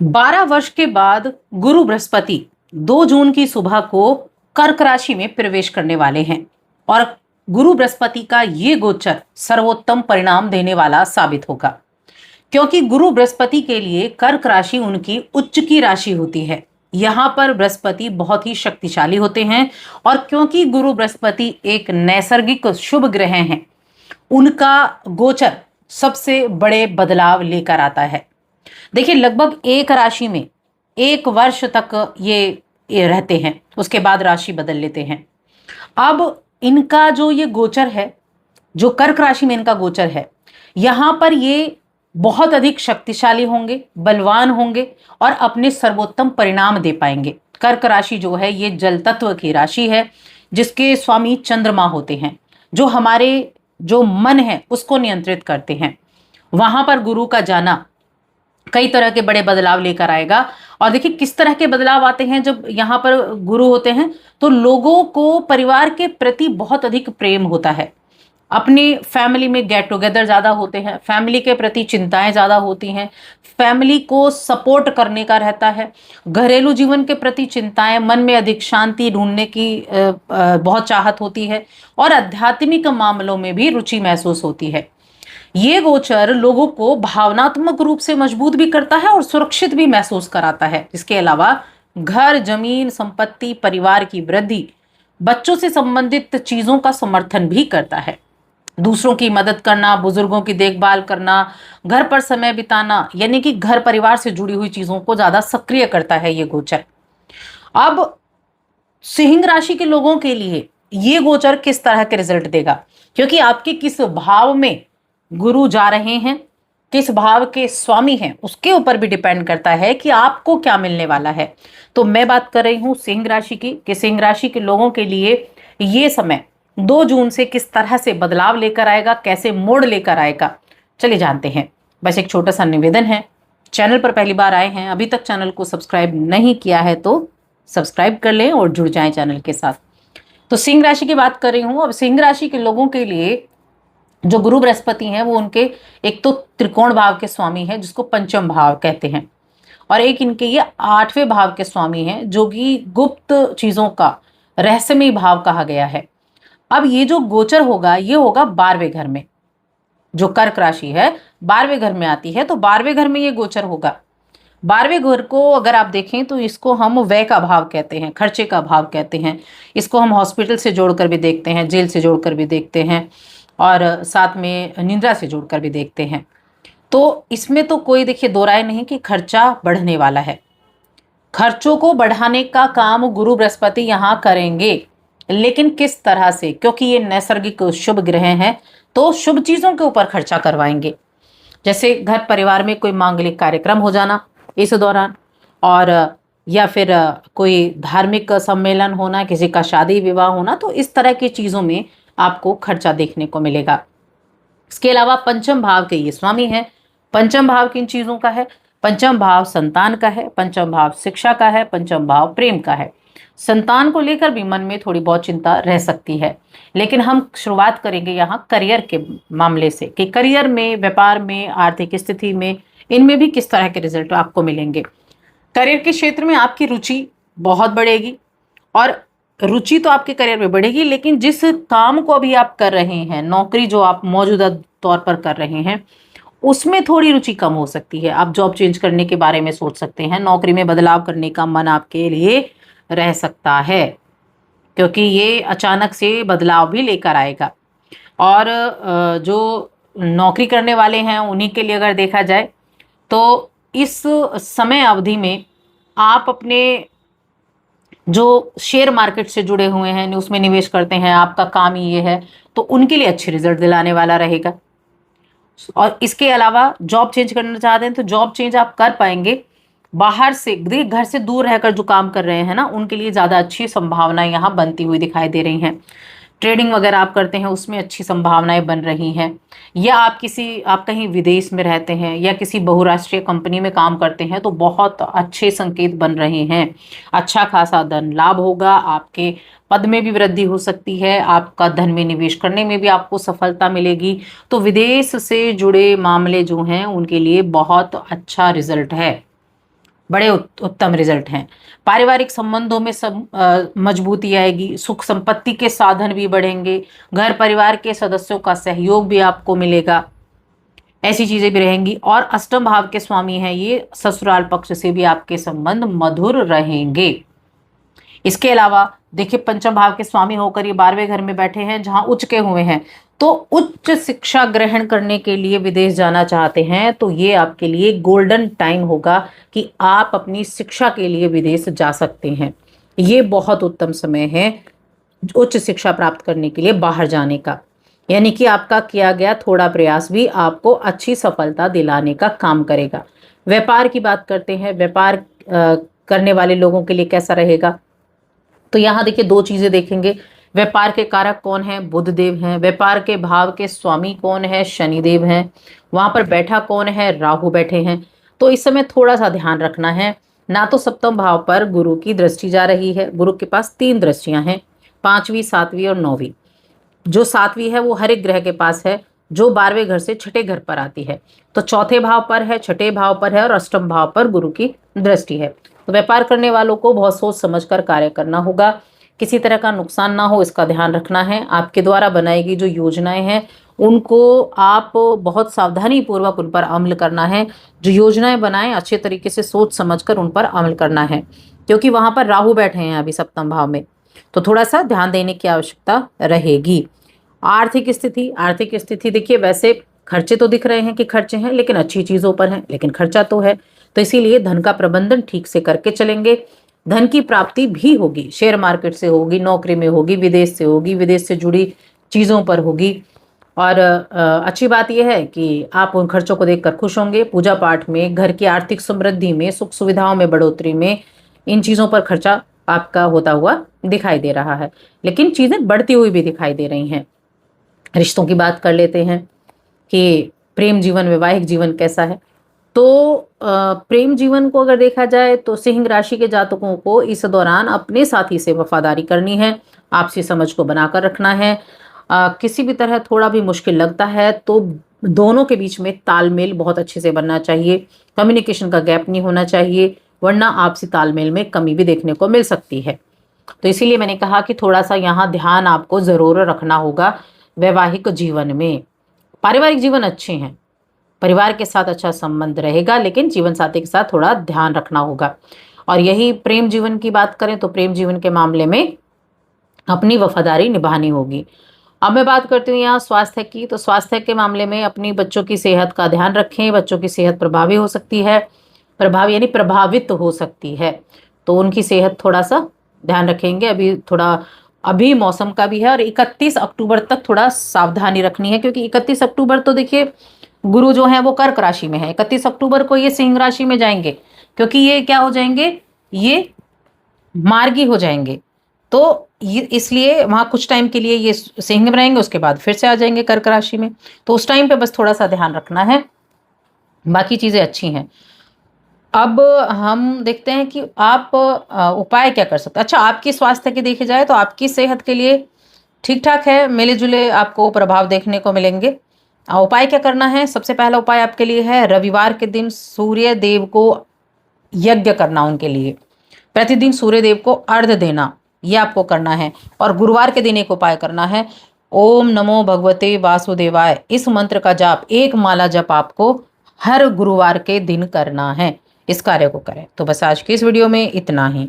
12 वर्ष के बाद गुरु बृहस्पति 2 जून की सुबह को कर्क राशि में प्रवेश करने वाले हैं और गुरु बृहस्पति का ये गोचर सर्वोत्तम परिणाम देने वाला साबित होगा, क्योंकि गुरु बृहस्पति के लिए कर्क राशि उनकी उच्च की राशि होती है। यहाँ पर बृहस्पति बहुत ही शक्तिशाली होते हैं और क्योंकि गुरु बृहस्पति एक नैसर्गिक शुभ ग्रह हैं, उनका गोचर सबसे बड़े बदलाव लेकर आता है। देखिए, लगभग एक राशि में 1 वर्ष तक ये रहते हैं, उसके बाद राशि बदल लेते हैं। अब इनका जो ये गोचर है, जो कर्क राशि में इनका गोचर है, यहाँ पर ये बहुत अधिक शक्तिशाली होंगे, बलवान होंगे और अपने सर्वोत्तम परिणाम दे पाएंगे। कर्क राशि जो है ये जल तत्व की राशि है, जिसके स्वामी चंद्रमा होते हैं, जो हमारे जो मन है उसको नियंत्रित करते हैं। वहां पर गुरु का जाना कई तरह के बड़े बदलाव लेकर आएगा। और देखिए किस तरह के बदलाव आते हैं जब यहाँ पर गुरु होते हैं, तो लोगों को परिवार के प्रति बहुत अधिक प्रेम होता है, अपनी फैमिली में गेट टुगेदर ज्यादा होते हैं, फैमिली के प्रति चिंताएं ज्यादा होती हैं, फैमिली को सपोर्ट करने का रहता है, घरेलू जीवन के प्रति चिंताएं, मन में अधिक शांति ढूंढने की बहुत चाहत होती है और आध्यात्मिक मामलों में भी रुचि महसूस होती है। ये गोचर लोगों को भावनात्मक रूप से मजबूत भी करता है और सुरक्षित भी महसूस कराता है। इसके अलावा घर, जमीन, संपत्ति, परिवार की वृद्धि, बच्चों से संबंधित चीजों का समर्थन भी करता है। दूसरों की मदद करना, बुजुर्गों की देखभाल करना, घर पर समय बिताना, यानी कि घर परिवार से जुड़ी हुई चीजों को ज्यादा सक्रिय करता है ये गोचर। अब सिंह राशि के लोगों के लिए ये गोचर किस तरह के रिजल्ट देगा, क्योंकि आपके किस भाव में गुरु जा रहे हैं, किस भाव के स्वामी हैं, उसके ऊपर भी डिपेंड करता है कि आपको क्या मिलने वाला है। तो मैं बात कर रही हूं सिंह राशि की, कि सिंह राशि के लोगों के लिए ये समय 2 जून से किस तरह से बदलाव लेकर आएगा, कैसे मोड़ लेकर आएगा, चलिए जानते हैं। बस एक छोटा सा निवेदन है, चैनल पर पहली बार आए हैं, अभी तक चैनल को सब्सक्राइब नहीं किया है तो सब्सक्राइब कर लें और जुड़ जाएं चैनल के साथ। तो सिंह राशि की बात कर रही हूं। अब सिंह राशि के लोगों के लिए जो गुरु बृहस्पति हैं वो उनके एक तो त्रिकोण भाव के स्वामी हैं, जिसको पंचम भाव कहते हैं, और एक इनके ये 8वें भाव के स्वामी हैं, जो कि गुप्त चीजों का रहस्यमय भाव कहा गया है। अब ये जो गोचर होगा ये होगा 12वें घर में, जो कर्क राशि है 12वें घर में आती है, तो 12वें घर में ये गोचर होगा। 12वें घर को अगर आप देखें तो इसको हम व्यय का भाव कहते हैं, खर्चे का भाव कहते हैं। इसको हम हॉस्पिटल से जोड़कर भी देखते हैं, जेल से जोड़कर भी देखते हैं और साथ में निंद्रा से जोड़कर भी देखते हैं। तो इसमें तो कोई देखिए दो राय नहीं कि खर्चा बढ़ने वाला है। खर्चों को बढ़ाने का काम गुरु बृहस्पति यहाँ करेंगे, लेकिन किस तरह से, क्योंकि ये नैसर्गिक शुभ ग्रह हैं, तो शुभ चीजों के ऊपर खर्चा करवाएंगे। जैसे घर परिवार में कोई मांगलिक कार्यक्रम हो जाना इस दौरान, और या फिर कोई धार्मिक सम्मेलन होना, किसी का शादी विवाह होना, तो इस तरह की चीजों में आपको खर्चा देखने को मिलेगा। इसके अलावा पंचम भाव के ये स्वामी हैं। पंचम भाव किन चीजों का है? पंचम भाव संतान का है, पंचम भाव शिक्षा का है, पंचम भाव प्रेम का है। संतान को लेकर भी मन में थोड़ी बहुत चिंता रह सकती है, लेकिन हम शुरुआत करेंगे यहाँ करियर के मामले से, कि करियर में, व्यापार में, आर्थिक स्थिति में, इनमें भी किस तरह के रिजल्ट आपको मिलेंगे। करियर के क्षेत्र में आपकी रुचि बहुत बढ़ेगी, और रुचि तो आपके करियर में बढ़ेगी, लेकिन जिस काम को अभी आप कर रहे हैं, नौकरी जो आप मौजूदा तौर पर कर रहे हैं, उसमें थोड़ी रुचि कम हो सकती है। आप जॉब चेंज करने के बारे में सोच सकते हैं, नौकरी में बदलाव करने का मन आपके लिए रह सकता है, क्योंकि ये अचानक से बदलाव भी लेकर आएगा। और जो नौकरी करने वाले हैं उन्हीं के लिए अगर देखा जाए तो इस समय अवधि में आप अपने जो शेयर मार्केट से जुड़े हुए हैं, उसमें निवेश करते हैं, आपका काम ही ये है, तो उनके लिए अच्छे रिजल्ट दिलाने वाला रहेगा। और इसके अलावा जॉब चेंज करना चाहते हैं तो जॉब चेंज आप कर पाएंगे। बाहर से, घर से दूर रहकर जो काम कर रहे हैं ना, उनके लिए ज़्यादा अच्छी संभावनाएं यहाँ बनती हुई दिखाई दे रही हैं। ट्रेडिंग वगैरह आप करते हैं उसमें अच्छी संभावनाएं बन रही हैं, या आप कहीं विदेश में रहते हैं या किसी बहुराष्ट्रीय कंपनी में काम करते हैं तो बहुत अच्छे संकेत बन रहे हैं। अच्छा खासा धन लाभ होगा, आपके पद में भी वृद्धि हो सकती है, आपका धन में निवेश करने में भी आपको सफलता मिलेगी। तो विदेश से जुड़े मामले जो हैं उनके लिए बहुत अच्छा रिजल्ट है। बड़े उत्तम रिजल्ट हैं। पारिवारिक संबंधों में सब मजबूती आएगी, सुख संपत्ति के साधन भी बढ़ेंगे, घर परिवार के सदस्यों का सहयोग भी आपको मिलेगा, ऐसी चीजें भी रहेंगी। और अष्टम भाव के स्वामी हैं ये, ससुराल पक्ष से भी आपके संबंध मधुर रहेंगे। इसके अलावा देखिए पंचम भाव के स्वामी होकर ये 12वें घर में बैठे हैं जहां उच्च के हुए हैं, तो उच्च शिक्षा ग्रहण करने के लिए विदेश जाना चाहते हैं तो ये आपके लिए गोल्डन टाइम होगा कि आप अपनी शिक्षा के लिए विदेश जा सकते हैं। ये बहुत उत्तम समय है उच्च शिक्षा प्राप्त करने के लिए बाहर जाने का, यानी कि आपका किया गया थोड़ा प्रयास भी आपको अच्छी सफलता दिलाने का काम करेगा। व्यापार की बात करते हैं, व्यापार करने वाले लोगों के लिए कैसा रहेगा, तो यहाँ देखिए दो चीजें देखेंगे। व्यापार के कारक कौन है, बुध देव हैं। व्यापार के भाव के स्वामी कौन है, शनि देव हैं। वहां पर बैठा कौन है, राहु बैठे हैं। तो इस समय थोड़ा सा ध्यान रखना है, ना तो सप्तम भाव पर गुरु की दृष्टि जा रही है, गुरु के पास 3 दृष्टियां हैं, 5वीं 7वीं और 9वीं। जो 7वीं है वो हर एक ग्रह के पास है, जो 12वें घर से छठे घर पर आती है, तो चौथे भाव पर है, छठे भाव पर है और अष्टम भाव पर गुरु की दृष्टि है। तो व्यापार करने वालों को बहुत सोच समझकर कार्य करना होगा, किसी तरह का नुकसान ना हो इसका ध्यान रखना है। आपके द्वारा बनाई गई जो योजनाएं हैं उनको आप बहुत सावधानी पूर्वक उन पर अमल करना है। जो योजनाएं बनाएं अच्छे तरीके से सोच समझकर उन पर अमल करना है, क्योंकि वहां पर राहु बैठे हैं अभी सप्तम भाव में, तो थोड़ा सा ध्यान देने की आवश्यकता रहेगी। आर्थिक स्थिति देखिए, वैसे खर्चे तो दिख रहे हैं कि खर्चे हैं, लेकिन अच्छी चीजों पर हैं, लेकिन खर्चा तो है, तो इसीलिए धन का प्रबंधन ठीक से करके चलेंगे। धन की प्राप्ति भी होगी, शेयर मार्केट से होगी, नौकरी में होगी, विदेश से होगी, विदेश से जुड़ी चीजों पर होगी। और अच्छी बात यह है कि आप उन खर्चों को देखकर खुश होंगे। पूजा पाठ में, घर की आर्थिक समृद्धि में, सुख सुविधाओं में बढ़ोतरी में, इन चीजों पर खर्चा आपका होता हुआ दिखाई दे रहा है, लेकिन चीजें बढ़ती हुई भी दिखाई दे रही हैं। रिश्तों की बात कर लेते हैं कि प्रेम जीवन, वैवाहिक जीवन कैसा है। तो प्रेम जीवन को अगर देखा जाए तो सिंह राशि के जातकों को इस दौरान अपने साथी से वफादारी करनी है, आपसी समझ को बनाकर रखना है। किसी भी तरह थोड़ा भी मुश्किल लगता है तो दोनों के बीच में तालमेल बहुत अच्छे से बनना चाहिए, कम्युनिकेशन का गैप नहीं होना चाहिए, वरना आपसी तालमेल में कमी भी देखने को मिल सकती है। तो इसीलिए मैंने कहा कि थोड़ा सा यहाँ ध्यान आपको जरूर रखना होगा वैवाहिक जीवन में। पारिवारिक जीवन अच्छे हैं, परिवार के साथ अच्छा संबंध रहेगा, लेकिन जीवन साथी के साथ थोड़ा ध्यान रखना होगा। और यही प्रेम जीवन की बात करें तो प्रेम जीवन के मामले में अपनी वफादारी निभानी होगी। अब मैं बात करती हूँ यहाँ स्वास्थ्य की, तो स्वास्थ्य के मामले में अपनी बच्चों की सेहत का ध्यान रखें। बच्चों की सेहत प्रभावी हो सकती है, प्रभावी यानी प्रभावित हो सकती है, तो उनकी सेहत थोड़ा सा ध्यान रखेंगे। अभी मौसम का भी है, और 31 अक्टूबर तक थोड़ा सावधानी रखनी है, क्योंकि 31 अक्टूबर तो देखिए गुरु जो है वो कर्क राशि में है, 31 अक्टूबर को ये सिंह राशि में जाएंगे, क्योंकि ये क्या हो जाएंगे, ये मार्गी हो जाएंगे। तो ये इसलिए वहां कुछ टाइम के लिए ये सिंह में रहेंगे, उसके बाद फिर से आ जाएंगे कर्क राशि में, तो उस टाइम पे बस थोड़ा सा ध्यान रखना है, बाकी चीजें अच्छी हैं। अब हम देखते हैं कि आप उपाय क्या कर सकते हैं। अच्छा, आपकी स्वास्थ्य की देखे जाए तो आपकी सेहत के लिए ठीक ठाक है, मिले जुले आपको प्रभाव देखने को मिलेंगे। उपाय क्या करना है, सबसे पहला उपाय आपके लिए है रविवार के दिन सूर्य देव को यज्ञ करना, उनके लिए प्रतिदिन सूर्य देव को अर्घ्य देना, यह आपको करना है। और गुरुवार के दिन एक उपाय करना है, ओम नमो भगवते वासुदेवाय, इस मंत्र का जाप 1 माला जप आपको हर गुरुवार के दिन करना है। इस कार्य को करें। तो बस आज की इस वीडियो में इतना ही।